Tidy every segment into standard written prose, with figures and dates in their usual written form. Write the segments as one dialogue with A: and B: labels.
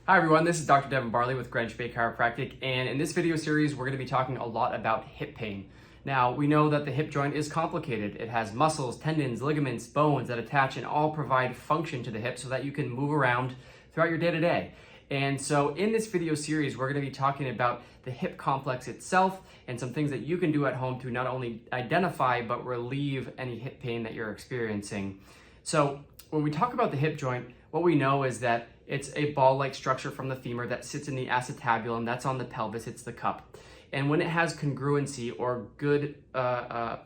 A: Hi everyone, this is Dr. 𝒬𝒂𝒊𝒏𝒈 with Greenwich Chiropractic, and in this video series we're going to be talking a lot about hip pain. Now, we know that the hip joint is complicated. It has muscles, tendons, ligaments, bones that attach and all provide function to the hip so that you can move around throughout your day-to-day. And so in this video series, we're going to be talking about the hip complex itself and some things that you can do at home to not only identify but relieve any hip pain that you're experiencing. So when we talk about the hip joint, what we know is that it's a ball-like structure from the femur that sits in the acetabulum, that's on the pelvis, it's the cup. And when it has congruency or good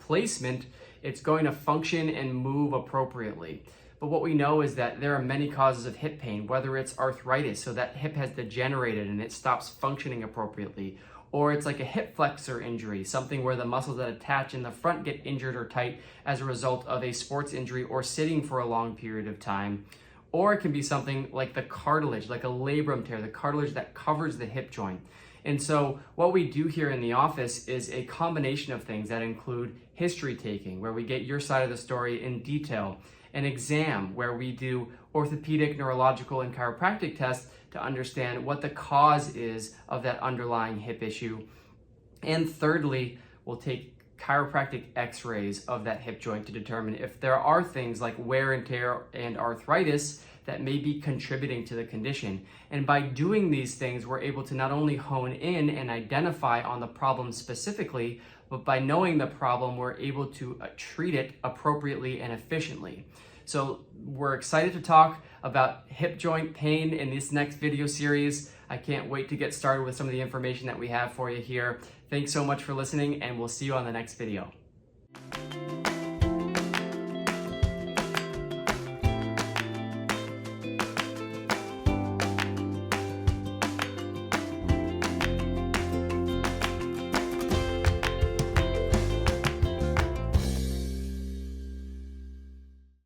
A: placement, it's going to function and move appropriately. But what we know is that there are many causes of hip pain, whether it's arthritis, so that hip has degenerated and it stops functioning appropriately, or it's like a hip flexor injury, something where the muscles that attach in the front get injured or tight as a result of a sports injury or sitting for a long period of time. Or it can be something like the cartilage, like a labrum tear, the cartilage that covers the hip joint. And so what we do here in the office is a combination of things that include history taking, where we get your side of the story in detail, an exam where we do orthopedic, neurological, and chiropractic tests to understand what the cause is of that underlying hip issue. And thirdly, we'll take chiropractic x-rays of that hip joint to determine if there are things like wear and tear and arthritis that may be contributing to the condition. And by doing these things, we're able to not only hone in and identify on the problem specifically, but by knowing the problem, we're able to treat it appropriately and efficiently. So we're excited to talk about hip joint pain in this next video series. I can't wait to get started with some of the information that we have for you here. Thanks so much for listening, and we'll see you on the next video.